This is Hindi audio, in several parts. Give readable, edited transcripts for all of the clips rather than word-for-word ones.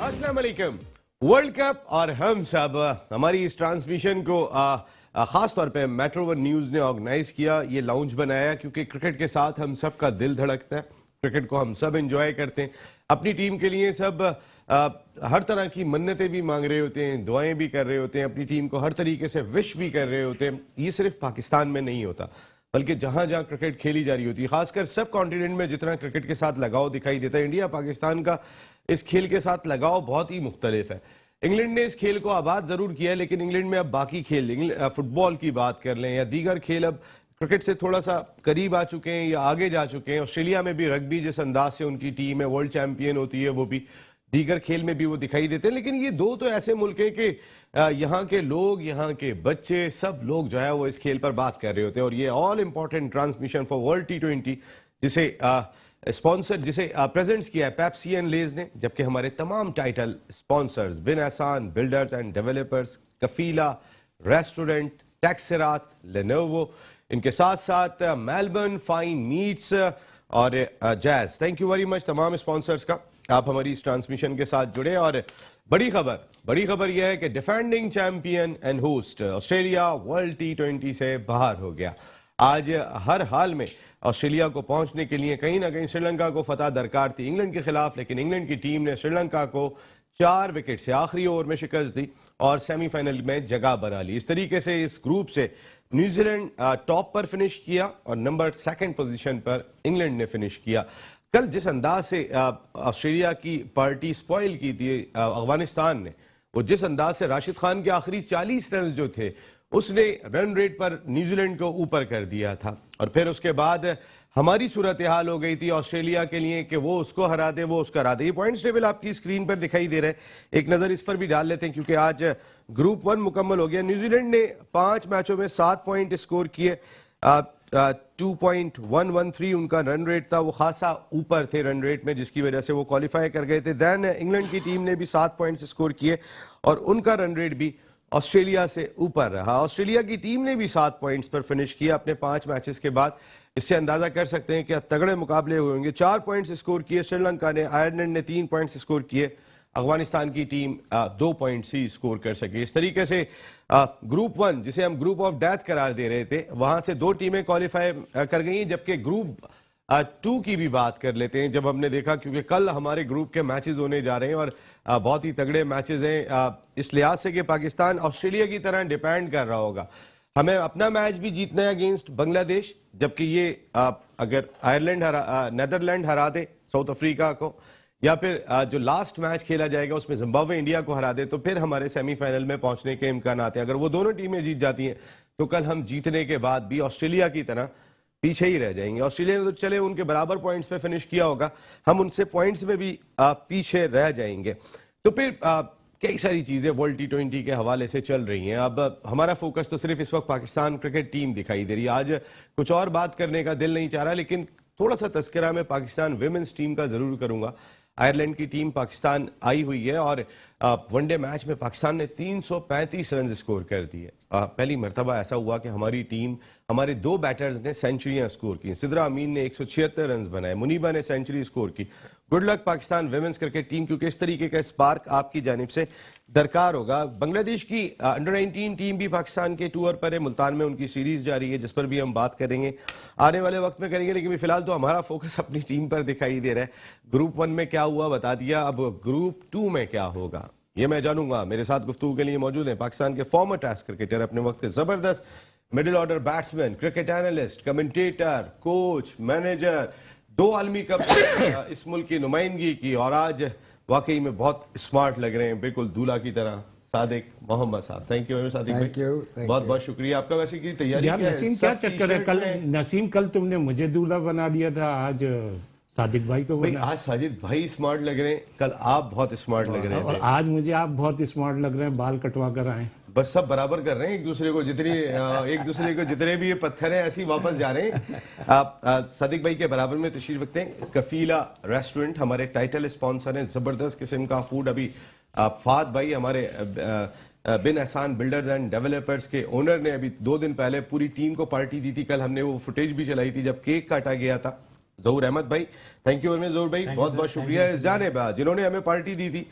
अस्सलाम वालेकुम। वर्ल्ड कप और हम सब हमारी इस ट्रांसमिशन को खास तौर पे मेट्रो वन न्यूज ने ऑर्गेनाइज किया, ये लाउंज बनाया क्योंकि क्रिकेट के साथ हम सब का दिल धड़कता है। क्रिकेट को हम सब एंजॉय करते हैं, अपनी टीम के लिए सब हर तरह की मन्नतें भी मांग रहे होते हैं, दुआएं भी कर रहे होते हैं, अपनी टीम को हर तरीके से विश भी कर रहे होते हैं। ये सिर्फ पाकिस्तान में नहीं होता बल्कि जहां जहां क्रिकेट खेली जा रही होती है, खासकर सब कॉन्टिनेंट में जितना क्रिकेट के साथ लगाव दिखाई देता है, इंडिया पाकिस्तान का इस खेल के साथ लगाव बहुत ही मुख्तलिफ है। इंग्लैंड ने इस खेल को आबाद जरूर किया है, लेकिन इंग्लैंड में अब बाकी खेल, फुटबॉल की बात कर लें या दीगर खेल, अब क्रिकेट से थोड़ा सा करीब आ चुके हैं या आगे जा चुके हैं। ऑस्ट्रेलिया में भी रग्बी जिस अंदाज से उनकी टीम है वर्ल्ड चैंपियन होती है, वो भी दीगर खेल में भी वो दिखाई देते हैं। लेकिन ये दो तो ऐसे मुल्क हैं कि यहाँ के लोग, यहाँ के बच्चे, सब लोग जो है वो इस खेल पर बात कर रहे होते हैं। और ये all important transmission for world T20 जिसे जिसे प्रेजेंट्स किया है पेप्सी एंड लेज ने, जबकि हमारे तमाम title sponsors Bin Ehsan builders and developers, Kafila restaurant, टेक्सरात, लेनोवो, इनके साथ साथ मेलबर्न फाइन मीट्स और jazz. Thank you very much तमाम स्पॉन्सर्स का, आप हमारी इस ट्रांसमिशन के साथ जुड़े। और बड़ी खबर यह है कि defending champion and host Australia world T20 से बाहर हो गया। आज हर हाल में ऑस्ट्रेलिया को पहुंचने के लिए कहीं ना कहीं श्रीलंका को फतह दरकार थी इंग्लैंड के खिलाफ, लेकिन इंग्लैंड की टीम ने श्रीलंका को 4 विकेट से आखिरी ओवर में शिकस्त दी और सेमीफाइनल में जगह बना ली। इस तरीके से इस ग्रुप से न्यूजीलैंड टॉप पर फिनिश किया और नंबर 2 पोजीशन पर इंग्लैंड ने फिनिश किया। कल जिस अंदाज से ऑस्ट्रेलिया की पार्टी स्पॉइल की थी अफगानिस्तान ने, वो जिस अंदाज से राशिद खान के आखिरी 40 रन जो थे उसने रन रेट पर न्यूजीलैंड को ऊपर कर दिया था। और फिर उसके बाद हमारी सूरत हाल हो गई थी ऑस्ट्रेलिया के लिए कि वो उसको हरा दे, वो उसका हरा दे। ये पॉइंट्स टेबल आपकी स्क्रीन पर दिखाई दे रहा है, एक नजर इस पर भी डाल लेते हैं क्योंकि आज ग्रुप 1 मुकम्मल हो गया। न्यूजीलैंड ने 5 मैचों में 7 पॉइंट स्कोर किए, 2.113 उनका रन रेट था, वो खासा ऊपर थे रन रेट में, जिसकी वजह से वो क्वालिफाई कर गए थे। दैन इंग्लैंड की टीम ने भी 7 पॉइंट्स स्कोर किए और उनका रन रेट भी ऑस्ट्रेलिया से ऊपर रहा। ऑस्ट्रेलिया की टीम ने भी 7 पॉइंट्स पर फिनिश किया अपने 5 मैचेस के बाद। इससे अंदाजा कर सकते हैं कि तगड़े मुकाबले हुए होंगे। 4 पॉइंट्स स्कोर किए श्रीलंका ने, आयरलैंड ने 3 पॉइंट्स स्कोर किए, अफगानिस्तान की टीम 2 पॉइंट्स ही स्कोर कर सकी। इस तरीके से ग्रुप 1 जिसे हम ग्रुप ऑफ डेथ करार दे रहे थे, वहां से 2 टीमें क्वालिफाई कर गई। जबकि ग्रुप 2 की भी बात कर लेते हैं। जब हमने देखा, क्योंकि कल हमारे ग्रुप के मैचेस होने जा रहे हैं और बहुत ही तगड़े मैचेस हैं, इस लिहाज से कि पाकिस्तान ऑस्ट्रेलिया की तरह डिपेंड कर रहा होगा। हमें अपना मैच भी जीतना है अगेंस्ट बांग्लादेश, जबकि ये अगर आयरलैंड नेदरलैंड हरा दे साउथ अफ्रीका को, या फिर जो लास्ट मैच खेला जाएगा उसमें जिम्बाब्वे इंडिया को हरा दे, तो फिर हमारे सेमीफाइनल में पहुंचने के इम्कान आते हैं। अगर वो दोनों टीमें जीत जाती हैं तो कल हम जीतने के बाद भी ऑस्ट्रेलिया की तरह पीछे ही रह जाएंगे। ऑस्ट्रेलिया ने तो चले उनके बराबर पॉइंट्स पे फिनिश किया होगा, हम उनसे पॉइंट्स में भी पीछे रह जाएंगे। तो फिर कई सारी चीजें वर्ल्ड T20 के हवाले से चल रही हैं। अब हमारा फोकस तो सिर्फ इस वक्त पाकिस्तान क्रिकेट टीम दिखाई दे रही है। आज कुछ और बात करने का दिल नहीं चाह रहा, लेकिन थोड़ा सा तस्करा मैं पाकिस्तान विमेंस टीम का जरूर करूंगा। आयरलैंड की टीम पाकिस्तान आई हुई है और वनडे मैच में पाकिस्तान ने 335 रन स्कोर कर दिए। पहली मरतबा ऐसा हुआ कि हमारी टीम, हमारे 2 बैटर्स ने सेंचुरियां स्कोर की। सिद्रा अमीन ने 176 रन बनाए, मुनीबा ने सेंचुरी स्कोर की। Good luck Pakistan women's cricket team, क्योंकि इस तरीके का स्पार्क आपकी जानिब से दरकार होगा। बांग्लादेश की अंडर 19 टीम भी पाकिस्तान के टूर पर है, मुल्तान में उनकी सीरीज जारी है, जिस पर भी हम बात करेंगे, आने वाले वक्त में करेंगे। लेकिन फिलहाल तो हमारा फोकस अपनी टीम पर दिखाई दे रहा है। ग्रुप 1 में क्या हुआ बता दिया, अब ग्रुप 2 में क्या होगा ये मैं जानूंगा। मेरे साथ गुफ्तगू के लिए मौजूद हैं पाकिस्तान के फॉर्मर टेस्ट क्रिकेटर, अपने वक्त के जबरदस्त middle order batsman, cricket analyst, commentator, coach, manager, 2 आलमी कप इस मुल्क की नुमाइंदगी की, और आज वाकई में बहुत स्मार्ट लग रहे हैं, बिल्कुल दूल्हा की तरह, सादिक मोहम्मद साहब। थैंक यू सादिक भाई, बहुत बहुत शुक्रिया आपका। वैसे की तैयारी यार नसीम क्या चक्कर है, कल नसीम कल तुमने मुझे दूल्हा बना दिया था, आज सादिक भाई को भाई। आज साजिद भाई स्मार्ट लग रहे हैं, कल आप बहुत स्मार्ट लग रहे हैं, और आज मुझे आप बहुत स्मार्ट लग रहे हैं, बाल कटवा कर आए। बस सब बराबर कर रहे हैं एक दूसरे को, जितने भी ये पत्थर हैं ऐसे ही वापस जा रहे हैं। आप सादिक भाई के बराबर में तशरीफ रखते हैं। कफीला रेस्टोरेंट हमारे टाइटल स्पॉन्सर हैं, जबरदस्त किस्म का फूड। अभी फाद भाई हमारे बिन एहसान बिल्डर्स एंड डेवलपर्स के ओनर ने अभी 2 दिन पहले पूरी टीम को पार्टी दी थी। कल हमने वो फुटेज भी चलाई थी जब केक काटा गया था। जहूर अहमद भाई, थैंक यू जहूर भाई, बहुत बहुत शुक्रिया इस जानिब जिन्होंने हमें पार्टी दी थी।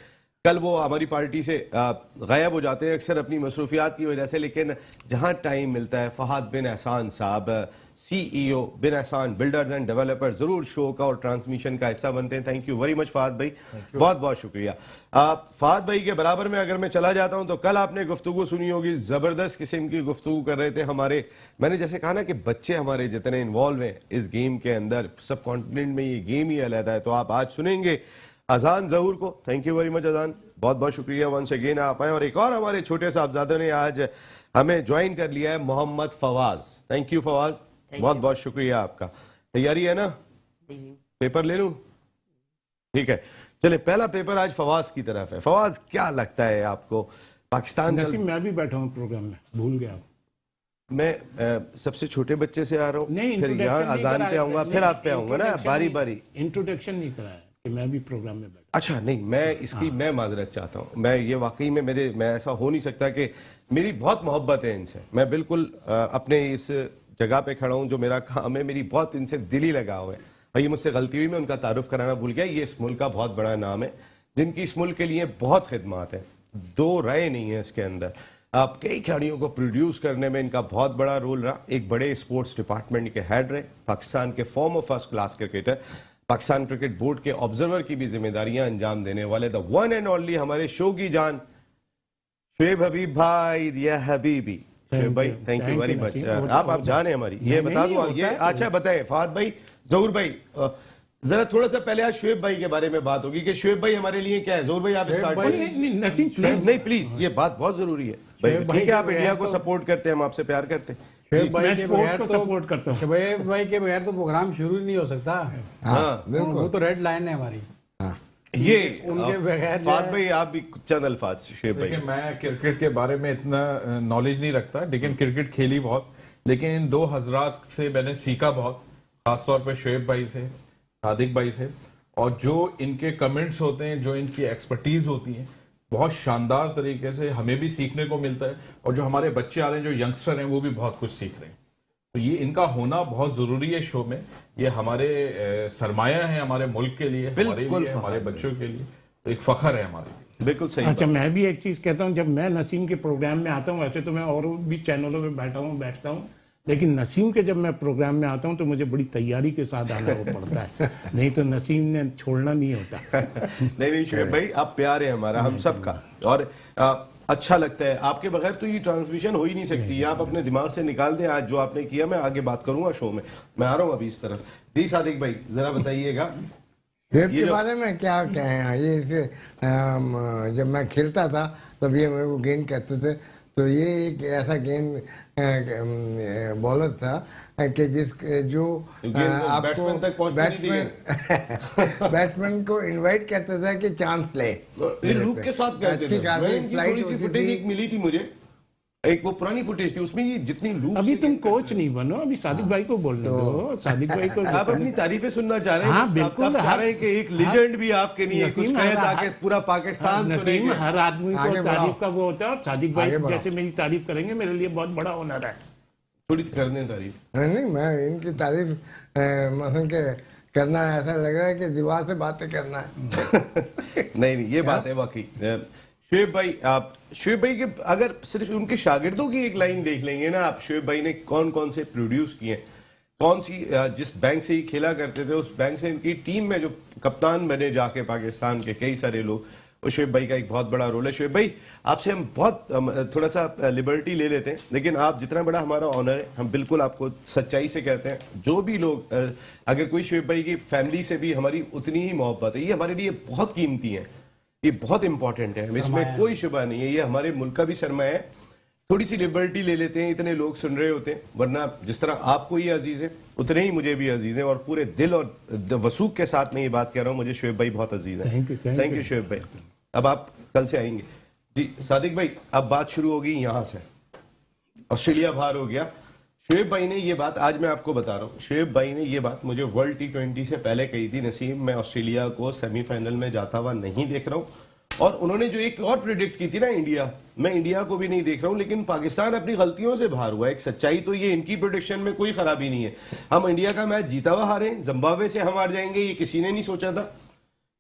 कल वो हमारी पार्टी से गायब हो जाते हैं अक्सर अपनी मसरूफियात की वजह से, लेकिन जहां टाइम मिलता है फहाद बिन एहसान साहब, CEO Bin Ehsan builders and developers, जरूर शो का और ट्रांसमिशन का हिस्सा बनते हैं। Thank you very much Fahad भाई, बहुत बहुत शुक्रिया। फहाद भाई के बराबर में अगर मैं चला जाता हूं तो कल आपने गुफ्तगू सुनी होगी, जबरदस्त किस्म की गुफ्तगू कर रहे थे हमारे, मैंने जैसे कहा ना कि बच्चे हमारे जितने इन्वॉल्व हैं इस गेम के अंदर, सब कॉन्टिनेंट में ये गेम ही अलहदा है, तो आप आज सुनेंगे अजान जहूर को। थैंक यू वेरी मच अजान, बहुत बहुत शुक्रिया वंस अगेन आप आए। और एक और हमारे छोटे साहबजादों ने आज हमें ज्वाइन कर लिया है, मोहम्मद फवाज। थैंक यू फवाज, बहुत बहुत शुक्रिया आपका। तैयारी है ना, पेपर ले लूं? ठीक है, चले पहला पेपर आज फवाज की तरफ है। फवाज, क्या लगता है आपको पाकिस्तान नसीम, मैं भी बैठा हूँ प्रोग्राम में, भूल गया। मैं सबसे छोटे बच्चे से आ रहा हूँ, नहीं, फिर यहाँ अजान पे आऊंगा, फिर आप पे आऊंगा ना, बारी बारी। इंट्रोडक्शन नहीं कराया कि मैं भी प्रोग्राम में बैठा। अच्छा नहीं, मैं इसकी मैं माजरत चाहता हूँ, मैं ये वाकई में मैं ऐसा हो नहीं सकता कि मेरी बहुत मोहब्बत है इनसे, मैं बिल्कुल अपने इस जगह पे खड़ा हूँ जो मेरा काम है, मेरी बहुत इनसे दिली लगाव है। और ये मुझसे गलती हुई, मैं उनका तारुफ कराना भूल गया। ये इस मुल्क का बहुत बड़ा नाम है, जिनकी इस मुल्क के लिए बहुत खिदमात है, दो राय नहीं है इसके अंदर। आप कई खिलाड़ियों को प्रोड्यूस करने में इनका बहुत बड़ा रोल रहा, एक बड़े स्पोर्ट्स डिपार्टमेंट के हेड रहे, पाकिस्तान के farmer first class cricketer, Pakistan cricket board के ऑब्जर्वर की भी जिम्मेदारियां अंजाम देने वाले, द वन एंड ओनली हमारे शो की जान शुएब हबीब भाई, दिया हबीबी। शुएब भाई थैंक यू वेरी मच। आप जाने हमारी, ये बता दूं ये। अच्छा बताएं फहद भाई, जहूर भाई, जरा थोड़ा सा पहले आज शुएब भाई के बारे में बात होगी कि शुएब भाई हमारे लिए क्या है। जहूर भाई आप स्टार्ट करें। नसीम प्लीज, नहीं प्लीज, ये बात बहुत जरूरी है भाई। ठीक है, आप इंडिया को सपोर्ट करते हैं, हम आपसे प्यार करते हैं। शुएब भाई मैं के स्पोर्ट्स बगैर को तो सपोर्ट करता हूँ। शुएब भाई के बगैर तो प्रोग्राम शुरू ही नहीं हो सकता। हाँ वो तो रेड लाइन है हमारी। ये उनके बगैर फहद भाई आप भी चंद अल्फाज शुएब भाई। देखिए, मैं क्रिकेट के बारे में इतना नॉलेज नहीं रखता, लेकिन क्रिकेट खेली बहुत, लेकिन इन दो हजरात से मैंने सीखा बहुत, खासतौर पे शुएब भाई से, सादिक भाई से। और जो इनके कमेंट्स होते हैं, जो इनकी एक्सपर्टीज होती है, बहुत शानदार तरीके से हमें भी सीखने को मिलता है। और जो हमारे बच्चे आ रहे हैं, जो यंगस्टर हैं, वो भी बहुत कुछ सीख रहे हैं। तो ये इनका होना बहुत जरूरी है शो में। ये हमारे सरमाया है हमारे मुल्क के लिए, हमारे लिए, हमारे बच्चों के लिए, तो एक फख्र है हमारे लिए। बिल्कुल सही। अच्छा, मैं भी एक चीज कहता हूँ, जब मैं नसीम के प्रोग्राम में आता हूँ, वैसे तो मैं और भी चैनलों में बैठता हूँ, लेकिन नसीम के जब मैं प्रोग्राम में आता हूँ तो मुझे बड़ी तैयारी के साथ आना पड़ता है, नहीं तो नसीम ने छोड़ना नहीं होता। नहीं शुएब भाई, आप प्यार है हमारा, हम सबका, और अच्छा लगता है। आपके बगैर तो ये ट्रांसमिशन हो ही नहीं सकती। आप अपने दिमाग से निकाल दें आज जो आपने किया, मैं आगे बात करूंगा शो में। मैं आ रहा हूँ अभी इस तरफ। जी सादिक भाई, जरा बताइएगा वेब के बारे में क्या कहें। ये इसे जब मैं खेलता था तब ये मेरे को गेंद कहते थे, तो ये एक ऐसा गेंद बॉलर था कि जो आपको बैट्समैन को इनवाइट करते थे कि चांस ले। ये लूप के साथ कहते थे। थोड़ी सी फुटेज मिली थी मुझे, एक वो पुरानी फुटेज थी, उसमें ये जितनी लूप। अभी तुम कोच नहीं बनो, अभी सादिक भाई को बोलने दो। सादिक भाई को आप अपनी तारीफें सुनना चाह रहे हैं। हाँ बिल्कुल, आप चाह रहे हैं कि एक लेजेंड भी आपके लिए कुछ कहे ताकि पूरा पाकिस्तान नसीम, हर आदमी आगे को बढ़ाओ। तारीफ का वो होता है, और सादिक भाई आगे बढ़ाओ। जैसे मेरी तारीफ करेंगे मेरे लिए बहुत बड़ा ऑनर है। थोड़ी कर दें तारीफ। नहीं, मैं इनकी तारीफ मतलब के करना ऐसा लग रहा है कि दीवार से बातें करना है। नहीं ये बात है वाकई। शुएब भाई, आप शुएब भाई के अगर सिर्फ उनके शागिर्दों की एक लाइन देख लेंगे ना आप, शुएब भाई ने कौन कौन से प्रोड्यूस किए, कौन सी जिस बैंक से ही खेला करते थे उस बैंक से इनकी टीम में जो कप्तान बने जाके पाकिस्तान के कई सारे लोग, और शुएब भाई का एक बहुत बड़ा रोल है। शुएब भाई, आपसे हम बहुत थोड़ा सा लिबर्टी ले लेते हैं, लेकिन आप जितना बड़ा हमारा ऑनर है, हम बिल्कुल आपको सच्चाई से कहते हैं, जो भी लोग अगर कोई शुएब भाई की फैमिली से भी हमारी उतनी ही मोहब्बत है, ये हमारे लिए बहुत कीमती है, ये बहुत इंपॉर्टेंट है, इसमें कोई शुबा नहीं है, ये हमारे मुल्क का भी सरमाया है। थोड़ी सी लिबर्टी ले लेते हैं, इतने लोग सुन रहे होते हैं, वरना जिस तरह आपको ये अजीज है उतने ही मुझे भी अजीज है, और पूरे दिल और वसूख के साथ मैं ये बात कह रहा हूँ, मुझे शुएब भाई बहुत अजीज है। थैंक यू शुएब भाई। अब आप कल से आएंगे जी। सादिक भाई, अब बात शुरू होगी यहाँ से, ऑस्ट्रेलिया बाहर हो गया। शुएब भाई ने ये बात, आज मैं आपको बता रहा हूँ, शुएब भाई ने ये बात मुझे वर्ल्ड T20 से पहले कही थी, नसीम मैं ऑस्ट्रेलिया को सेमीफाइनल में जाता हुआ नहीं देख रहा हूँ। और उन्होंने जो एक और प्रेडिक्ट की थी ना इंडिया, मैं इंडिया को भी नहीं देख रहा हूँ, लेकिन पाकिस्तान अपनी गलतियों से बाहर हुआ। एक सच्चाई तो ये, इनकी प्रेडिक्शन में कोई खराबी नहीं है। हम इंडिया का मैच जीता हुआ हारे, जिम्बाब्वे से हम हार जाएंगे, ये किसी ने नहीं सोचा था।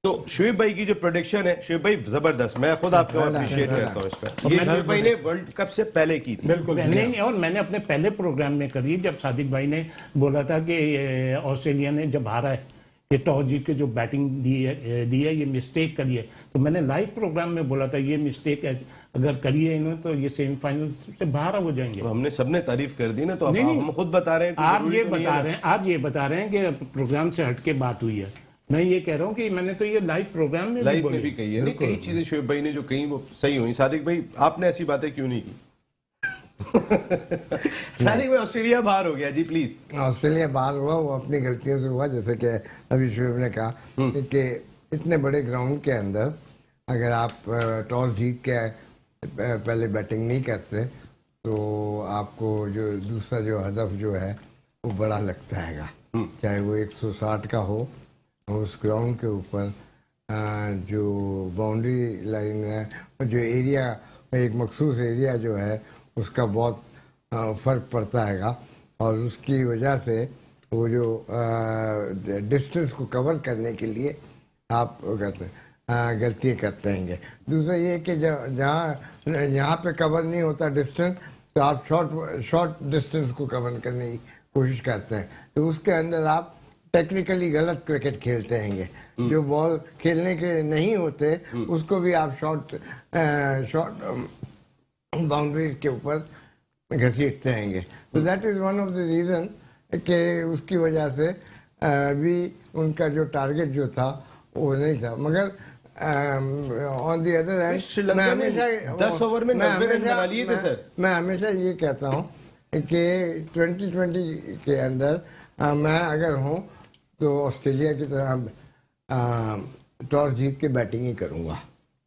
तो शुएब भाई की जो प्रोडिक्शन है, शुएब भाई जबरदस्त, मैं खुद आपको अप्रिशिएट करता हूँ इस पर। ये शुएब भाई ने वर्ल्ड कप से पहले की थी। बिल्कुल नहीं, और मैंने अपने पहले प्रोग्राम में करी जब सादिक भाई ने बोला था कि ऑस्ट्रेलिया ने जब हारा है कि टॉस जीत के जो बैटिंग दी है ये मिस्टेक करी है, तो मैंने लाइव प्रोग्राम में बोला था ये मिस्टेक अगर करी है इन्होंने तो ये सेमीफाइनल से बाहर हो जाएंगे। तो हमने सबने तारीफ कर दी ना, तो अब नहीं, हम खुद बता रहे हैं तो आप जरूरी ये तो नहीं बता है रहे हैं, आप ये बता रहे हैं कि प्रोग्राम से हट के बात हुई है। मैं ये कह रहा हूँ कि मैंने तो ये लाइव प्रोग्राम में भी लाइव में बोली। भी कही है। नहीं, कई चीजें शुएब भाई ने जो कही वो सही हुई। सादिक भाई आपने ऐसी बातें क्यों नहीं की? सादिक भाई ऑस्ट्रेलिया बाहर हो गया जी, प्लीज। ऑस्ट्रेलिया बाहर हुआ, वो अपनी गलतियों से हुआ, जैसे कि अभी शुएब ने कहा कि इतने बड़े ग्राउंड के अंदर अगर आप टॉस जीत के पहले बैटिंग नहीं करते तो आपको जो दूसरा जो हदफ जो है वो बड़ा लगता है, चाहे वो 160 का हो। उस ग्राउंड के ऊपर जो बाउंड्री लाइन है और जो एरिया, एक मखसूस एरिया जो है उसका बहुत फर्क पड़ता है, और उसकी वजह से वो जो डिस्टेंस को कवर करने के लिए आप गलतियाँ करते हैं। दूसरा ये कि जहाँ यहाँ पे कवर नहीं होता डिस्टेंस, तो आप शॉर्ट डिस्टेंस को कवर करने की कोशिश करते हैं, तो उसके अंदर आप टेक्निकली गलत क्रिकेट खेलते हैं। जो बॉल खेलने के नहीं होते उसको भी आप शॉर्ट बाउंड्रीज के ऊपर घसीटते हैं। तो that is one of the reason कि उसकी वजह से भी उनका जो टारगेट जो था वो नहीं था। मगर on the other hand Sri Lanka ने 10 ओवर में 90 रन बना लिए थे सर। मैं हमेशा ये कहता हूँ कि 2020 के अंदर मैं अगर हूँ तो ऑस्ट्रेलिया की तरह टॉस जीत के बैटिंग ही करूँगा।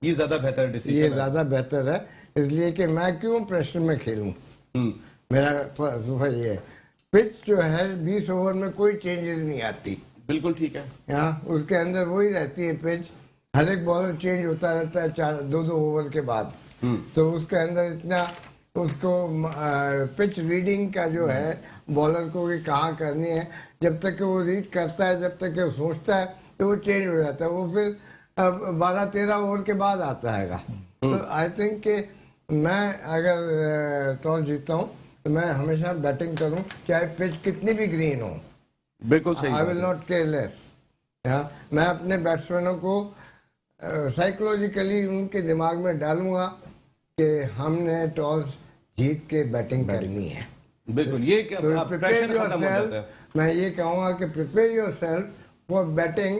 ये ज्यादा बेहतर डिसीजन ये ज़्यादा बेहतर है, इसलिए कि मैं क्यों प्रेशर में खेलूँ। मेरा फलसफा ये है, पिच जो है 20 ओवर में कोई चेंजेस नहीं आती। बिल्कुल ठीक है। हाँ, उसके अंदर वही रहती है पिच, हर एक बॉलर चेंज होता रहता है 2-2 ओवर के बाद। तो उसके अंदर इतना उसको पिच रीडिंग का जो है बॉलर को कि कहाँ करनी है, जब तक कि वो रीड करता है, जब तक कि वो सोचता है, तो वो चेंज हो जाता है। वो फिर 12-13 ओवर के बाद आता है। तो आई थिंक कि मैं अगर टॉस जीतता हूँ तो मैं हमेशा बैटिंग करूँ, चाहे पिच कितनी भी ग्रीन हो। बिल्कुल सही। I will not care less. मैं अपने बैट्समैनों को साइकोलॉजिकली उनके दिमाग में डालूंगा कि हमने टॉस जीत के बैटिंग करनी है। बिल्कुल, ये क्या So आप prepare प्रेशर खत्म हो yourself, जाता है। मैं ये कहूँगा कि prepare yourself for batting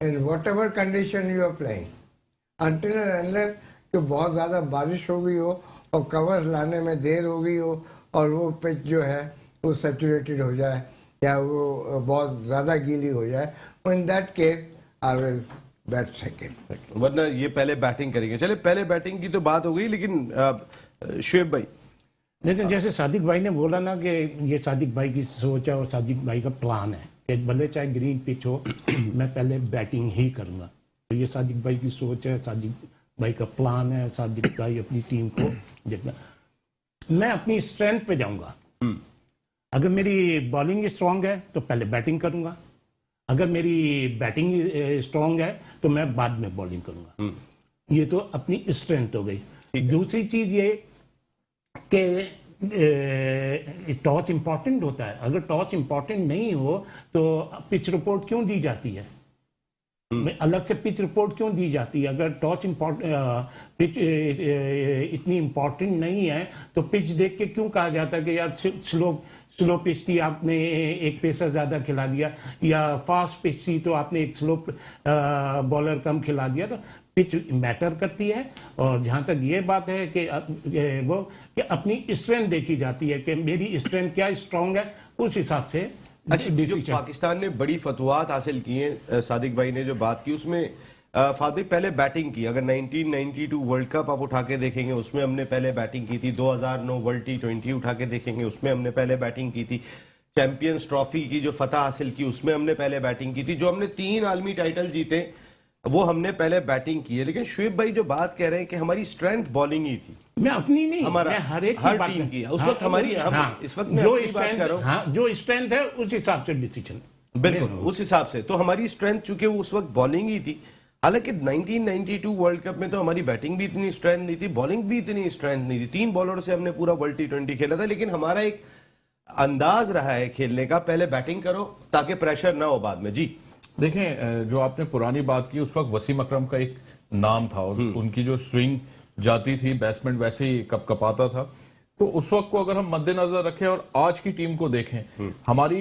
in whatever condition you are playing, until and unless कि बहुत ज़्यादा बारिश हो गई हो और कवर्स लाने में देर हो गई हो और वो पिच जो है वो सैचुरेटेड हो जाए या वो बहुत ज़्यादा गीली हो जाए, in that case I will bat second. वरना ये पहले बैटिंग करेंगे। चले, पहले बैटिंग की तो बात हो गई, लेकिन शुएब भाई लेकिन जैसे सादिक भाई ने बोला ना कि ये सादिक भाई की सोच है और सादिक भाई का प्लान है कि भले चाहे ग्रीन पिच हो मैं पहले बैटिंग ही करूंगा। तो ये सादिक भाई की सोच है, सादिक भाई का प्लान है, सादिक भाई अपनी टीम को देखना। मैं अपनी स्ट्रेंथ पे जाऊंगा। अगर मेरी बॉलिंग स्ट्रांग है तो पहले बैटिंग करूंगा, अगर मेरी बैटिंग स्ट्रांग है तो मैं बाद में बॉलिंग करूंगा। ये तो अपनी स्ट्रेंथ हो गई। दूसरी चीज ये कि टॉस इंपॉर्टेंट होता है। अगर टॉस इंपॉर्टेंट नहीं हो तो पिच रिपोर्ट क्यों दी जाती है? अलग से पिच रिपोर्ट क्यों दी जाती है? अगर टॉस पिच इतनी इंपॉर्टेंट नहीं है तो पिच देख के क्यों कहा जाता है कि यार स्लो पिच थी, आपने एक पेसर ज्यादा खिला दिया, या फास्ट पिच थी तो आपने एक स्लो बॉलर कम खिला दिया। तो पिच मैटर करती है। और जहां तक ये बात है कि वो कि अपनी स्ट्रेंथ देखी जाती है कि मेरी स्ट्रेंथ क्या स्ट्रांग है, उस हिसाब से अच्छा, जो पाकिस्तान ने बड़ी फतवात हासिल की हैं, सादिक भाई ने जो बात की उसमें फादिक पहले बैटिंग की। अगर 1992 वर्ल्ड कप आप उठा के देखेंगे उसमें हमने पहले बैटिंग की थी। 2009 वर्ल्ड T20 उठा के देखेंगे उसमें हमने पहले बैटिंग की थी। चैंपियंस ट्रॉफी की जो फतह हासिल की उसमें हमने पहले बैटिंग की थी। जो हमने 3 आलमी टाइटल जीते वो हमने पहले बैटिंग की है। लेकिन शुएब भाई जो बात कह रहे हैं कि हमारी स्ट्रेंथ बॉलिंग ही थी, मैं अपनी नहीं, हमारा मैं हर एक हर बात टीम में- की उस हाँ, वक्त हमारी हाँ, इस वक्त मैं जो अपनी बात कर रहा हूँ। हाँ, जो स्ट्रेंथ है उस हिसाब से डिसीजन। बिल्कुल उस हिसाब से तो हमारी स्ट्रेंथ चूंकि वो उस वक्त बॉलिंग ही थी, हालांकि 1992 वर्ल्ड कप में तो हमारी बैटिंग भी इतनी स्ट्रेंथ नहीं थी, बॉलिंग भी इतनी स्ट्रेंथ नहीं थी, 3 बॉलर से हमने पूरा वर्ल्ड T20 खेला था, लेकिन हमारा एक अंदाज रहा है खेलने का, पहले बैटिंग करो ताकि प्रेशर ना हो बाद में। जी देखें, जो आपने पुरानी बात की, उस वक्त वसीम अकरम का एक नाम था और उनकी जो स्विंग जाती थी, बैट्समैन वैसे ही कपकपाता था। तो उस वक्त को अगर हम मद्देनजर रखें और आज की टीम को देखें, हमारी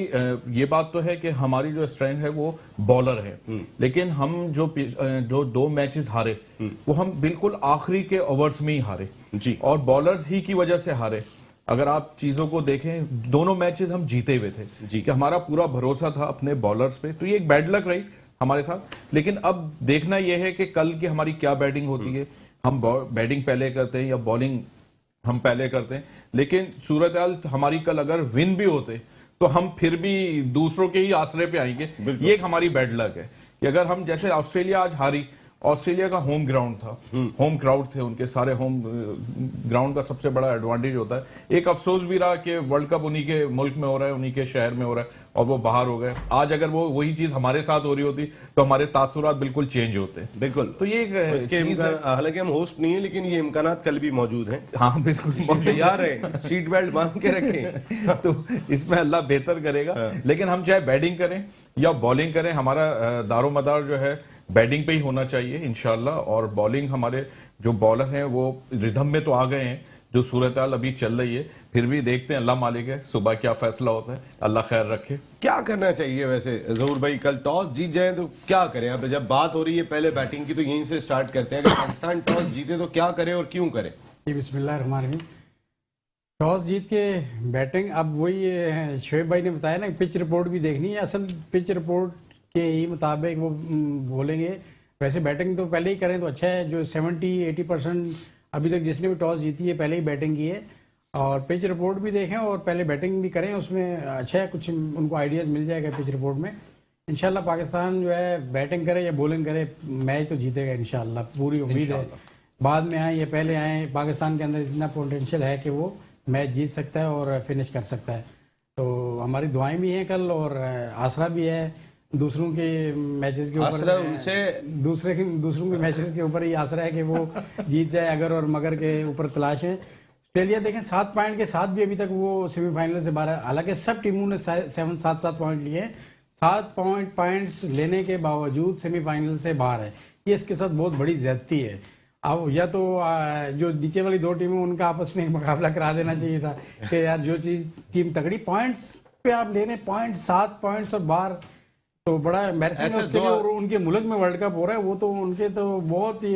ये बात तो है कि हमारी जो स्ट्रेंथ है वो बॉलर है, लेकिन हम जो 2 मैचेस हारे वो हम बिल्कुल आखिरी के ओवर्स में ही हारे जी, और बॉलर्स ही की वजह से हारे। अगर आप चीजों को देखें, दोनों मैचेस हम जीते हुए थे जी, कि हमारा पूरा भरोसा था अपने बॉलर्स पे, तो ये एक बैड लक रही हमारे साथ। लेकिन अब देखना यह है कि कल की हमारी क्या बैटिंग होती है, हम बैटिंग पहले करते हैं या बॉलिंग हम पहले करते हैं। लेकिन सूरत हाल हमारी कल अगर विन भी होते तो हम फिर भी दूसरों के ही आसरे पे आएंगे। ये एक हमारी बैड लक है कि अगर हम, जैसे ऑस्ट्रेलिया आज हारी, ऑस्ट्रेलिया का होम ग्राउंड था, होम क्राउड थे उनके, सारे होम ग्राउंड का सबसे बड़ा एडवांटेज होता है। एक अफसोस भी रहा कि वर्ल्ड कप उन्हीं के मुल्क में हो रहा है, उन्हीं के शहर में हो रहा है और वो बाहर हो गए। आज अगर वो वही चीज हमारे साथ हो रही होती तो हमारे तासुरात बिल्कुल चेंज होते। बिल्कुल। तो ये एक चीज है। हालांकि हम होस्ट नहीं है, लेकिन ये इम्कानात कल भी मौजूद हैं। हाँ बिल्कुल, तैयार है, सीट बेल्ट बांध के रखें। तो इसमें अल्लाह बेहतर करेगा। लेकिन हम चाहे बैटिंग करें या बॉलिंग करें, हमारा दारोमदार जो है बैटिंग पे ही होना चाहिए इंशाल्लाह। और बॉलिंग, हमारे जो बॉलर हैं वो रिदम में तो आ गए हैं, जो सूरत हाल अभी चल रही है, फिर भी देखते हैं, अल्लाह मालिक है, सुबह क्या फैसला होता है, अल्लाह खैर रखे। क्या करना चाहिए वैसे जहूर भाई, कल टॉस जीत जाए तो क्या करें? अब जब बात हो रही है पहले बैटिंग की तो यहीं से स्टार्ट करते हैं। अगर पाकिस्तान टॉस जीते तो क्या करे और क्यों करे? जी बिस्मिल्लाहिर्रहमानिर्रहीम। टॉस जीत के बैटिंग, अब वही शोएब भाई ने बताया ना, पिच रिपोर्ट भी देखनी है। असल पिच रिपोर्ट के ही मुताबिक वो बोलेंगे। वैसे बैटिंग तो पहले ही करें तो अच्छा है। जो 70-80% अभी तक जिसने भी टॉस जीती है पहले ही बैटिंग की है, और पिच रिपोर्ट भी देखें और पहले बैटिंग भी करें, उसमें अच्छा है, कुछ उनको आइडियाज़ मिल जाएगा पिच रिपोर्ट में। इंशाल्लाह पाकिस्तान जो है बैटिंग करे या बॉलिंग करे, मैच तो जीतेगा इंशाल्लाह, पूरी उम्मीद है। बाद में आए या पहले आए, पाकिस्तान के अंदर इतना पोटेंशियल है कि वो मैच जीत सकता है और फिनिश कर सकता है। तो हमारी दुआएं भी हैं कल, और आसरा भी है दूसरों के मैचेस के ऊपर, उनसे दूसरों के मैचेस के ऊपर ही आसरा है कि वो जीत जाए। अगर और मगर के ऊपर तलाश है। ऑस्ट्रेलिया देखें 7 पॉइंट के साथ भी अभी तक वो सेमीफाइनल से बाहर है। हालांकि सब टीमों ने 7-7 पॉइंट लिए, 7 पॉइंट्स लेने के बावजूद सेमीफाइनल से बाहर है। ये इसके साथ बहुत बड़ी ज्यादती है। अब या तो जो नीचे वाली 2 टीमें उनका आपस में एक मुकाबला करा देना चाहिए था कि यार जो चीज टीम तगड़ी पॉइंट्स पे आप ले रहे, 7 पॉइंट्स और बाहर, तो बड़ा एम्बैरेसिंग है उसके लिए। और उनके मुल्क में वर्ल्ड कप हो रहा है, वो तो उनके तो बहुत ही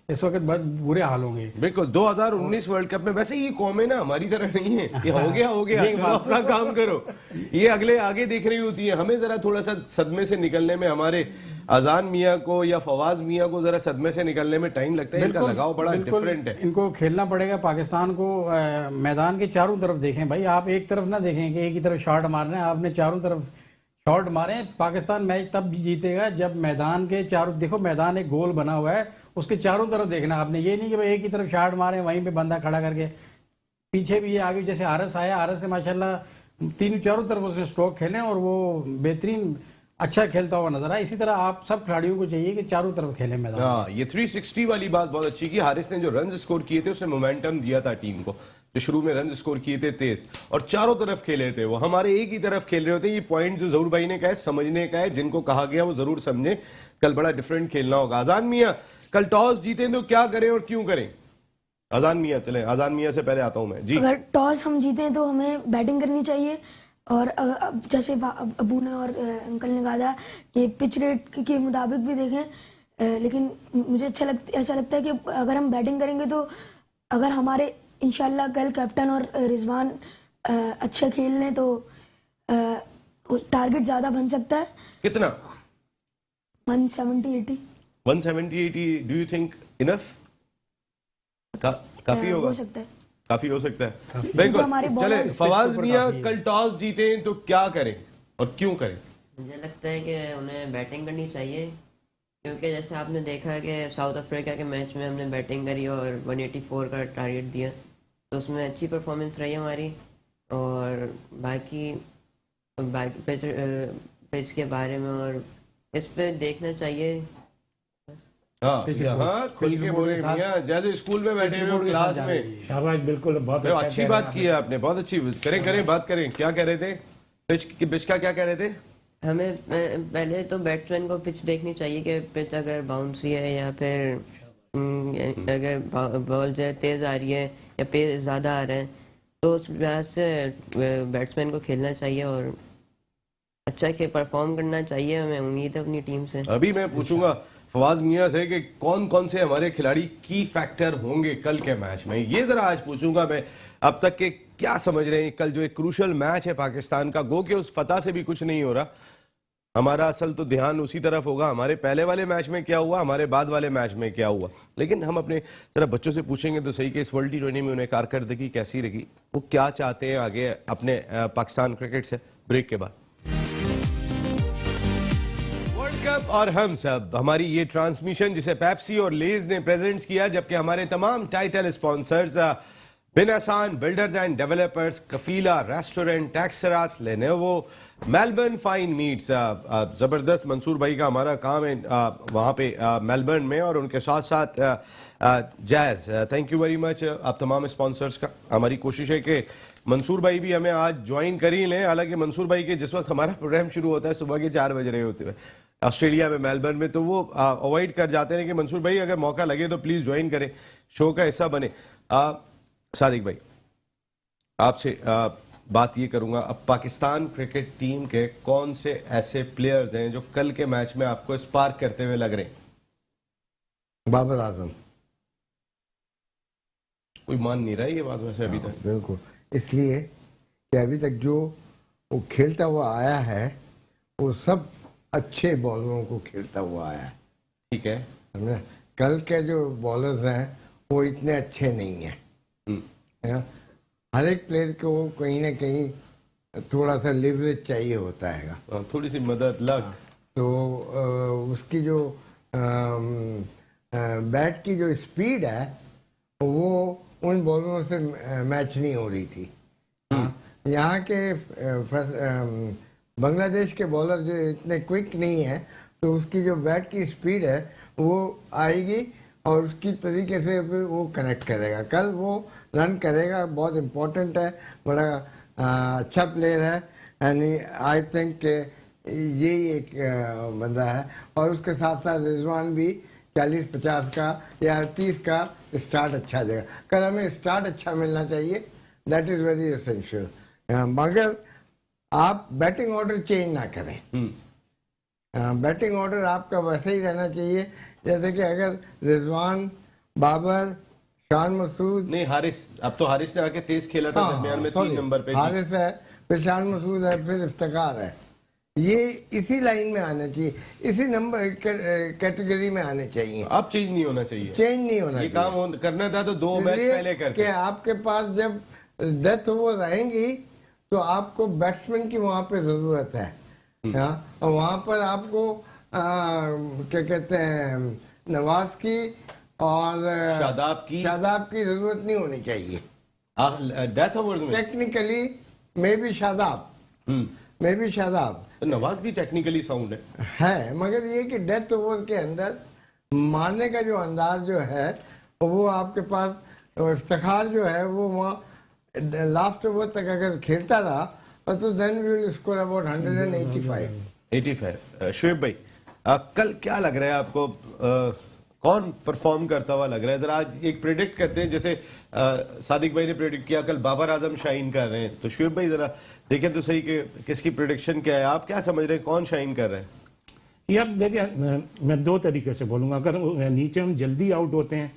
इस वक्त बहुत बुरे हाल होंगे। बिल्कुल। 2019 वर्ल्ड कप में वैसे ये कौमें ना हमारी तरह नहीं है कि हो गया चलो अपना काम करो, ये अगले आगे देख रही होती है। हमें जरा थोड़ा सा सदमे से निकलने में, हमारे अजान मियाँ को या फवाज मियाँ को जरा सदमे से निकलने में टाइम लगता है। इनका लगाव बड़ा डिफरेंट है। इनको खेलना पड़ेगा पाकिस्तान को। मैदान के चारों तरफ देखें भाई, आप एक तरफ ना देखें कि एक ही तरफ शॉट मारना है, आपने चारों तरफ शॉट मारे। पाकिस्तान मैच तब जीतेगा जब मैदान के चारों, देखो मैदान एक गोल बना हुआ है, उसके चारों तरफ देखना आपने। ये नहीं कि भाई एक ही तरफ शॉट मारे, वहीं पे बंदा खड़ा करके, पीछे भी आगे जैसे आरस आया, आरस से माशाल्लाह 3-4 तरफ उसने स्ट्रोक खेले और वो बेहतरीन अच्छा खेलता हुआ नजर आया। इसी तरह आप सब खिलाड़ियों को चाहिए कि चारों तरफ खेले मैदान। हाँ, ये 360 वाली बात बहुत अच्छी की। हारिस ने जो रन स्कोर किए थे उसने मोमेंटम दिया था टीम को। जो शुरू में रन स्कोर किए थे तेज और चारों तरफ खेले थे, वो हमारे एक ही तरफ खेल रहे होते। ये पॉइंट जो जहूर भाई ने कहा है, समझने का है, जिनको कहा गया वो जरूर समझे। कल बड़ा डिफरेंट खेलना होगा। आजान मियाँ, कल टॉस जीते तो क्या करें और क्यों करें? आजान मियाँ चले, आजान मियाँ से पहले आता हूं मैं जी। अगर टॉस हम जीते तो हमें बैटिंग करनी चाहिए। और जैसे अबू ने और अंकल ने कहा था कि पिच रेट के मुताबिक भी देखें, लेकिन मुझे ऐसा लगता है कि अगर हम बैटिंग करेंगे तो, अगर हमारे इंशाल्लाह कल कैप्टन और रिजवान अच्छा खेल लें तो टारगेट ज्यादा बन सकता है। कितना? 170-80। 170-80 डू यू थिंक इनफ? काफी होगा, हो सकता है, काफी हो सकता है। तो बिल्कुल। हमारे चले बॉलर फवाज मियाँ, कल टॉस जीते तो क्या करें और क्यों करें? मुझे लगता है कि उन्हें बैटिंग करनी चाहिए, क्योंकि जैसे आपने देखा कि साउथ अफ्रीका के मैच में हमने बैटिंग करी और 184 का टारगेट दिया, तो उसमें अच्छी परफॉर्मेंस रही हमारी। और बाकी पिच के बारे में और इस पे देखना चाहिए बस। हाँ pitch यहाँ report- खुल pitch के report बोले के साथ- मियां जैसे स्कूल में बैठे हुए हो report के साथ क्लास जाना में। चाहिए। शाबाश, बिल्कुल बहुत तो अच्छा अच्छी कह बात रहे की है आपने, बहुत अच्छी। करें बात करें, क्या कह रहे थे? पिच का क्या कह रहे थे? हमें पहले तो बैट्समैन को पिच देखनी चाहिए कि पिच अगर बाउंसी है या फिर अगर बॉल जो है तेज आ रही है या पेस ज्यादा आ रहा है, तो उस लिहाज से बैट्समैन को खेलना चाहिए और अच्छा के परफॉर्म करना चाहिए। हमें उम्मीद है अपनी टीम से। अभी मैं पूछूंगा फवाज मियां से कि कौन कौन से हमारे खिलाड़ी की फैक्टर होंगे कल के मैच में, ये जरा आज पूछूंगा मैं। अब तक के क्या समझ रहे हैं कल जो एक क्रूशल मैच है पाकिस्तान का, गो के उस फतह से भी कुछ नहीं हो रहा, हमारा असल तो ध्यान उसी तरफ होगा हमारे पहले वाले मैच में क्या हुआ, हमारे बाद वाले मैच में क्या हुआ। लेकिन हम अपने जरा बच्चों से पूछेंगे तो सही कि इस वर्ल्ड T20 में उन्हें कारकर्दगी कैसी रही, वो क्या चाहते हैं आगे अपने पाकिस्तान क्रिकेट से। ब्रेक के बाद वर्ल्ड कप और हम सब, हमारी ये ट्रांसमिशन जिसे पेप्सी और लेज ने प्रेजेंट्स किया, जबकि हमारे तमाम टाइटल स्पॉन्सर्स बिनासान builders and developers, Kafila restaurant, टैक्सरात, लेनोवो, मेलबर्न फाइन मीट्स, जबरदस्त मंसूर भाई का हमारा काम है वहां पे मेलबर्न में, और उनके साथ साथ jazz. Thank you very much आप तमाम स्पॉन्सर्स का। हमारी कोशिश है कि मंसूर भाई भी हमें आज ज्वाइन कर ही लें, हालांकि मंसूर भाई के जिस वक्त हमारा प्रोग्राम शुरू होता है सुबह के 4 बज रहे होते हैं ऑस्ट्रेलिया में मेलबर्न में, तो वो अवॉइड कर जाते हैं कि मंसूर भाई अगर मौका लगे तो प्लीज ज्वाइन करें, शो का हिस्सा बने। सादिक भाई आपसे बात ये करूंगा, अब पाकिस्तान क्रिकेट टीम के कौन से ऐसे प्लेयर्स हैं जो कल के मैच में आपको स्पार्क करते हुए लग रहे हैं? बाबर आजम। कोई मान नहीं रहा है ये बात वैसे अभी तक। बिल्कुल, इसलिए कि अभी तक जो वो खेलता हुआ आया है वो सब अच्छे बॉलरों को खेलता हुआ आया है। ठीक है, समझे? कल के जो बॉलर्स हैं वो इतने अच्छे नहीं हैं। है? हर एक प्लेयर को कहीं ना कहीं थोड़ा सा लिवरेज चाहिए होता है, थोड़ी सी मदद लग। तो उसकी जो बैट की जो स्पीड है वो उन बॉलरों से मैच नहीं हो रही थी। यहाँ के बांग्लादेश के बॉलर जो इतने क्विक नहीं है, तो उसकी जो बैट की स्पीड है वो आएगी और उसकी तरीके से फिर वो कनेक्ट करेगा। कल वो रन करेगा, बहुत इम्पोर्टेंट है, बड़ा अच्छा प्लेयर है, एंड आई थिंक यही एक बंदा है। और उसके साथ साथ रिजवान भी 40-50 का या 30 का स्टार्ट अच्छा देगा। कल हमें स्टार्ट अच्छा मिलना चाहिए, दैट इज़ वेरी एसेंशियल। मगर आप बैटिंग ऑर्डर चेंज ना करें। बैटिंग ऑर्डर आपका वैसे ही रहना चाहिए जैसे कि अगर रिजवान, बाबर, शान मसूद, नहीं हारिस, अब तो हारिस ने आके तेज खेला था दरमियान में 3 नंबर पे। हारिस है, फिर शान मसूद है, फिर इफ्तिखार है, ये इसी लाइन में आना चाहिए, इसी नंबर कैटेगरी में आने चाहिए। अब चेंज नहीं होना चाहिए, चेंज नहीं होना ये चाहिए। काम करना था तो 2 मैच पहले कि करते। आपके पास जब डेथ ओवर रहेंगी तो आपको बैट्समैन की वहां पे जरूरत है। और वहां पर आपको क्या कहते हैं, नवाज की और शादाब की जरूरत नहीं होनी चाहिए डेथ ओवर्स में। टेक्निकली मे बी शादाब तो नवाज भी टेक्निकली साउंड है, मगर ये कि डेथ ओवर के अंदर मारने का जो अंदाज जो है वो आपके पास, इफ्तिखार जो है वो वहाँ लास्ट ओवर तक अगर खेलता रहा तो then we will score about 185। Shoaib भाई कल क्या लग रहा है आपको, कौन परफॉर्म करता हुआ लग रहा है? जरा आज एक प्रेडिक्ट करते हैं, जैसे सादिक भाई ने प्रेडिक्ट किया कल बाबर आजम शाइन कर रहे हैं, तो शुएब भाई जरा देखें तो सही कि किसकी प्रेडिक्शन क्या है, आप क्या समझ रहे हैं कौन शाइन कर रहे हैं? ये अब देखिए, मैं 2 तरीके से बोलूंगा। अगर नीचे हम जल्दी आउट होते हैं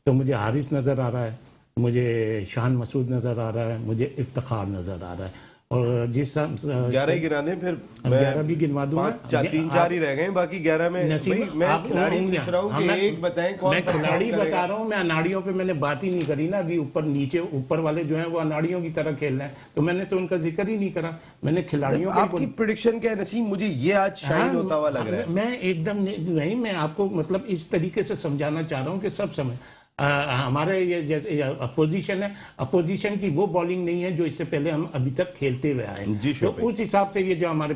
तो मुझे हारिस नजर आ रहा है, मुझे शान मसूद नजर आ रहा है, मुझे इफ्तिखार नजर आ रहा है। और जिस 11 गिना दें, फिर 11 भी गिनवा दूंगा। 3-4 ही रह गए, बाकी 11 में मैं खिलाड़ी पूछ रहा हूं कि एक बताएं कौन। मैं खिलाड़ी बता रहा हूं, मैं अनाड़ियों पे मैंने बात ही नहीं करी ना। अभी ऊपर नीचे ऊपर वाले जो हैं वो अनाड़ियों की तरह खेल रहे हैं, तो मैंने तो उनका जिक्र ही नहीं करा। मैंने खिलाड़ियों आपकी प्रेडिक्शन क्या है नसीम? मुझे ये आज शाइन होता हुआ लग रहा है। मैं एकदम नहीं, मैं आपको मतलब इस तरीके से समझाना चाह रहा हूँ कि सब समय हमारे ये जैसे अपोजिशन है, अपोजिशन की वो बॉलिंग नहीं है जो इससे पहले हम अभी तक खेलते हुए आए। तो उस हिसाब से ये जो हमारे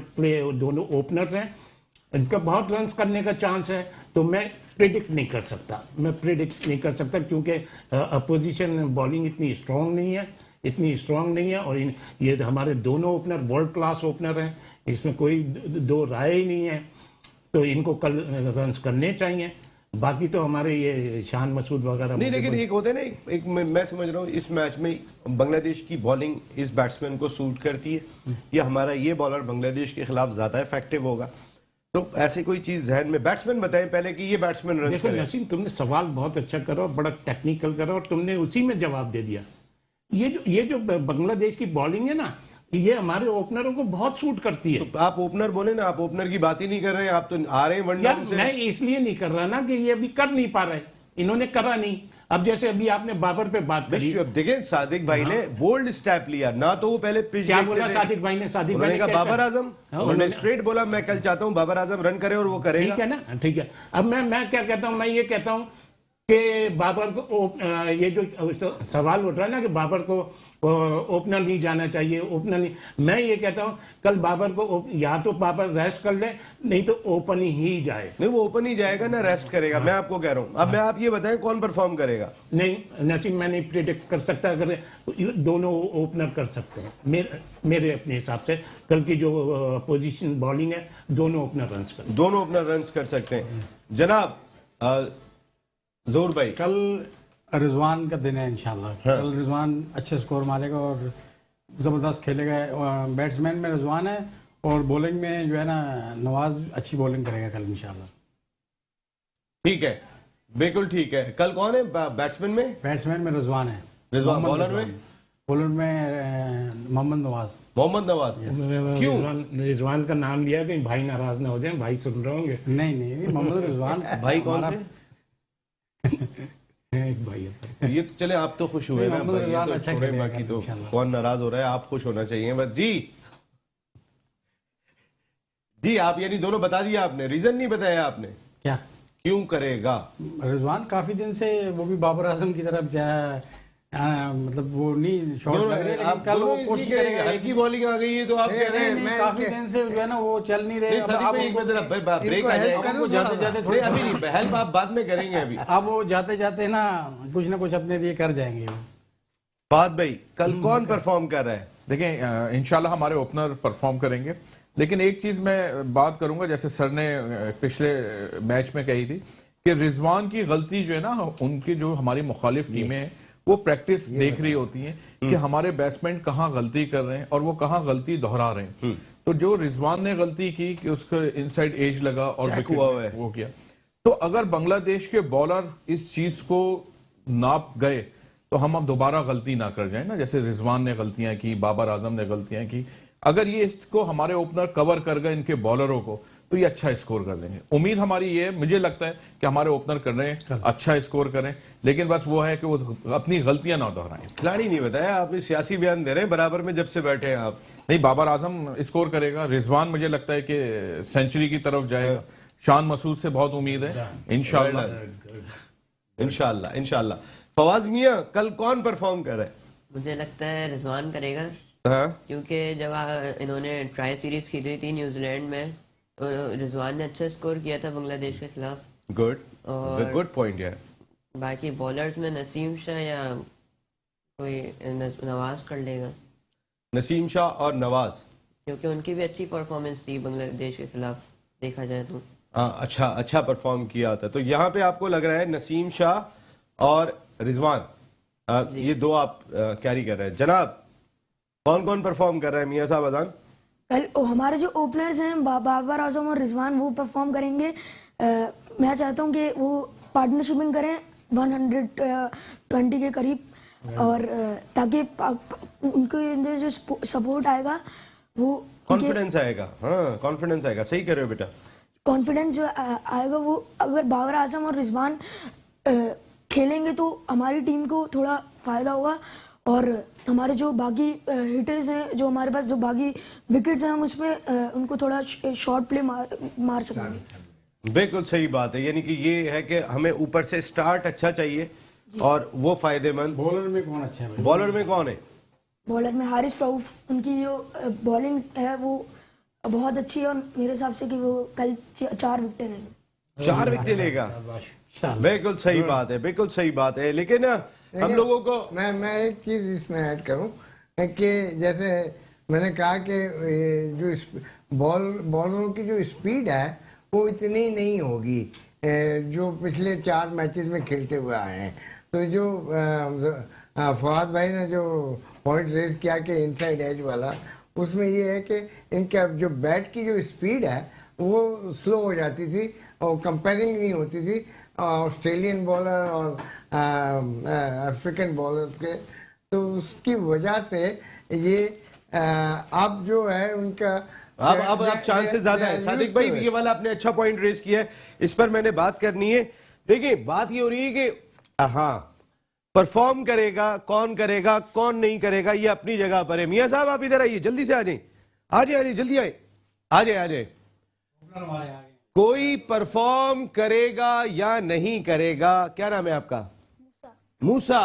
दोनों ओपनर्स हैं इनका बहुत रन करने का चांस है। तो मैं प्रिडिक्ट नहीं कर सकता, मैं प्रिडिक्ट नहीं कर सकता क्योंकि अपोजिशन बॉलिंग इतनी स्ट्रांग नहीं है और ये हमारे दोनों ओपनर वर्ल्ड क्लास ओपनर हैं, इसमें कोई दो राय ही नहीं है। तो इनको कल रन्स करने चाहिए, बाकी तो हमारे ये शान मसूद वगैरह नहीं, लेकिन एक होते ना, एक मैं समझ रहा हूँ इस मैच में बांग्लादेश की बॉलिंग इस बैट्समैन को सूट करती है या हमारा ये बॉलर बांग्लादेश के खिलाफ ज्यादा इफेक्टिव होगा। तो ऐसी कोई चीज जहन में, बैट्समैन बताएं पहले कि ये बैट्समैन रन देखो नसीम, तुमने सवाल बहुत अच्छा करा और बड़ा टेक्निकल करा और तुमने उसी में जवाब दे दिया। ये जो बांग्लादेश की बॉलिंग है ना, ये हमारे ओपनरों को बहुत सूट करती है। तो आप ओपनर बोले ना, आप ओपनर की बात ही नहीं कर रहे हैं, आप तो आ रहे हैं वन यार डाउन से। मैं इसलिए नहीं कर रहा ना कि ये अभी कर नहीं पा रहे, इन्होंने करा नहीं। अब जैसे अभी आपने बाबर पे बात करी, देखिए सादिक भाई ने बोल्ड स्टेप लिया ना, तो वो पहले पिच क्या देखते बोला थे। सादिक भाई ने? सादिक भाई उन्होंने ने कहा कैसा? बाबर आजम, हाँ, उन्होंने स्ट्रेट बोला मैं कल चाहता हूं बाबर आजम रन करे और वो करेगा। ठीक है ना, ठीक है। अब मैं क्या कहता हूं, मैं ये कहता हूं कि बाबर को ये जो सवाल उठ रहा है ना कि बाबर को ओपनर नहीं जाना चाहिए, ओपनर नहीं, मैं ये कहता हूं कल बाबर को या तो बाबर रेस्ट कर ले, नहीं तो ओपन ही जाए। नहीं, वो ओपन ही जाएगा ना, रेस्ट करेगा। मैं आपको कह रहा हूं, अब मैं आप ये बताएं कौन परफॉर्म करेगा। नहीं नसीम, मैं नहीं प्रिडिक्ट कर सकता, अगर दोनों ओपनर कर सकते हैं। मेरे अपने हिसाब से कल की जो पोजीशन बॉलिंग है, दोनों ओपनर रन कर, दोनों अपना रन कर सकते हैं। जनाब जोर भाई, कल रिजवान का दिन है इंशाल्लाह। कल रिजवान अच्छे स्कोर मारेगा और जबरदस्त खेलेगा। बैट्समैन में रिजवान है और बॉलिंग में जो है ना नवाज अच्छी बॉलिंग करेगा कल इंशाल्लाह। ठीक है, बिल्कुल ठीक है। कल कौन है बैट्समैन में? बैट्समैन में रिजवान है। रिजवान। बॉलर में? बॉलर में मोहम्मद नवाज। मोहम्मद नवाज। क्यों? रिजवान का नाम लिया कहीं भाई नाराज ना हो जाए, भाई सुन रहे होंगे। नहीं मोहम्मद रिजवान। भाई कौन से? एक भाई है। ये तो चले, आप तो खुश हुए नहीं, ना मोहम्मद भाई, ये रिजवान तो अच्छा छोड़े, खेलेगा बाकी तो इंशाल्लाह। कौन नाराज हो रहा है, आप खुश होना चाहिए बस। जी आप यानी दोनों बता दिया आपने, रीजन नहीं बताया आपने क्या क्यों करेगा। रिजवान काफी दिन से वो भी बाबर आजम की तरफ जा मतलब वो नहीं शॉट लग रही है, लेकिन कल वो कोशिश करेगा। हल्की बॉलिंग आ गई है तो आप कह रहे हैं नहीं, काफी दिन से जो है ना वो चल नहीं रहे। नहीं, अब सादिक आप भाई, एक उनको- मिनट जरा ब्रेक आ जाएगा। वो जाते जाते थोड़ी अभी नहीं, हेल्प आप बाद में करेंगे अभी। अब वो जाते जाते ना कुछ अपने लिए कर जाएंगे वो। फाद भाई, कल कौन परफॉर्म कर रहा है? देखें इंशाल्लाह हमारे ओपनर परफॉर्म करेंगे, लेकिन एक चीज मैं बात करूंगा, जैसे सर ने पिछले मैच में कही थी कि रिजवान की गलती जो है ना, उनकी जो हमारी मुखालिफ टीमें हैं वो प्रैक्टिस देख रही होती हैं कि हमारे बैट्समैन कहाँ गलती कर रहे हैं और वो कहाँ गलती दोहरा रहे हैं। तो जो रिजवान ने गलती की कि उसको इनसाइड एज लगा और चेक विकेट हुआ है। वो किया, तो अगर बांग्लादेश के बॉलर इस चीज को नाप गए तो हम अब दोबारा गलती ना कर जाए ना, जैसे रिजवान ने गलतियां की, बाबर आजम ने गलतियां की। अगर ये इसको हमारे ओपनर कवर कर गए इनके बॉलरों को, तो ये अच्छा स्कोर कर देंगे। उम्मीद हमारी ये है, मुझे लगता है कि हमारे ओपनर कर रहे हैं, अच्छा स्कोर करें, लेकिन बस वो है कि वो अपनी गलतियां ना दोहराएं। खिलाड़ी नहीं बताया, आप सियासी बयान दे रहे हैं बराबर में जब से बैठे हैं आप। नहीं, बाबर आजम स्कोर करेगा, रिजवान मुझे लगता है कि सेंचुरी की तरफ जाएगा, शान मसूद से बहुत उम्मीद है इंशाल्लाह। इंशाल्लाह। फवाज मियां, कल कौन परफॉर्म कर रहा है? मुझे लगता है रिजवान करेगा, हाँ? क्योंकि जब इन्होंने ट्राई सीरीज खेली थी न्यूजीलैंड में तो रिजवान ने अच्छा स्कोर किया था बांग्लादेश के खिलाफ। गुड, गुड पॉइंट यार। बाकी बॉलर्स में नसीम शाह या कोई नवाज कर लेगा, नसीम शाह और नवाज। क्योंकि उनकी भी अच्छी परफॉर्मेंस थी बांग्लादेश के खिलाफ देखा जाए तो। अच्छा परफॉर्म किया था। तो यहाँ पे आपको लग रहा है नसीम शाह और रिजवान, ये दो आप कैरी कर रहे हैं। जनाब कौन कौन परफॉर्म कर रहा है मियां साहब अजान? कल हमारे जो ओपनर्स हैं बाबर आजम और रिजवान, वो परफॉर्म करेंगे। मैं चाहता हूं कि वो पार्टनरशिपिंग करें 120 के करीब, और ताकि उनके अंदर जो सपोर्ट आएगा वो कॉन्फिडेंस आएगा। हाँ, कॉन्फिडेंस आएगा, सही कह रहे हो बेटा। कॉन्फिडेंस जो आएगा वो, अगर बाबर आजम और रिजवान खेलेंगे तो हमारी टीम को थोड़ा फायदा होगा, और हमारे जो बाकी हिटर्स हैं, जो हमारे पास जो बाकी विकेट्स हैं, हम उसमें उनको थोड़ा शॉर्ट प्ले मार सकेंगे। बिल्कुल सही बात है, यानी कि ये है कि हमें ऊपर से स्टार्ट अच्छा चाहिए और वो फायदेमंद। बॉलर में कौन अच्छा है? बॉलर में कौन है? बॉलर में हारिस रऊफ, उनकी जो बॉलिंग है वो बहुत अच्छी है, और मेरे हिसाब से कि वो कल 4 विकेट लेंगे। 4 विकेट लेगा। शाबाश। बिल्कुल सही बात है, बिल्कुल सही बात है। लेकिन हम लोगों को मैं एक चीज इसमें ऐड करूं कि जैसे मैंने कहा कि ये जो बॉलरों की जो स्पीड है वो इतनी नहीं होगी जो पिछले 4 मैचेस में खेलते हुए आए हैं। तो जो फवाद भाई ने जो पॉइंट रेज किया कि इनसाइड एज वाला, उसमें ये है कि इनका जो बैट की जो स्पीड है वो स्लो हो जाती थी और कंपेयरिंग नहीं होती थी ऑस्ट्रेलियन बॉलर और अफ्रीकन बॉलर्स के। तो उसकी वजह से ये अब जो है उनका अब चांसेस ज्यादा है। सादिक भाई ये वाला आपने अच्छा पॉइंट रेज किया है, इस पर मैंने बात करनी है। देखिए बात ये हो रही है कि हाँ परफॉर्म करेगा कौन नहीं करेगा, ये अपनी जगह पर है। मियां साहब आप इधर आइए, जल्दी से आ जाए जल्दी आ जाए। कोई परफॉर्म करेगा या नहीं करेगा, क्या नाम है आपका? मूसा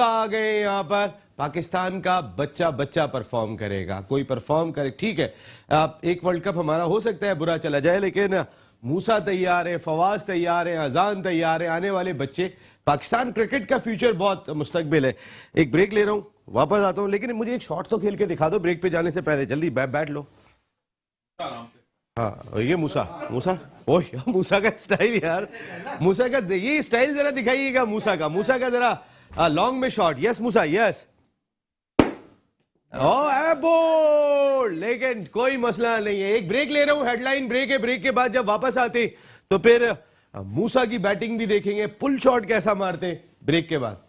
आ गए यहाँ पर। पाकिस्तान का बच्चा परफॉर्म करेगा, कोई परफॉर्म करे ठीक है। एक वर्ल्ड कप हमारा हो सकता है बुरा चला जाए, लेकिन मूसा तैयार है, फवाज तैयार है, अजान तैयार है, आने वाले बच्चे। पाकिस्तान क्रिकेट का फ्यूचर बहुत मुस्तकबिल है। एक ब्रेक ले रहा हूं, वापस आता हूं, लेकिन मुझे एक शॉट तो खेल के दिखा दो ब्रेक पे जाने से पहले। जल्दी बैठ लो। हाँ ये मूसा ओह मूसा का स्टाइल यार, मूसा का ये स्टाइल जरा दिखाइएगा। मूसा का जरा लॉन्ग में शॉट। यस मूसा यस। बोल्ड, लेकिन कोई मसला नहीं है। एक ब्रेक ले रहा हूं, हेडलाइन ब्रेक है। ब्रेक के बाद जब वापस आते तो फिर मूसा की बैटिंग भी देखेंगे, पुल शॉट कैसा मारते ब्रेक के बाद।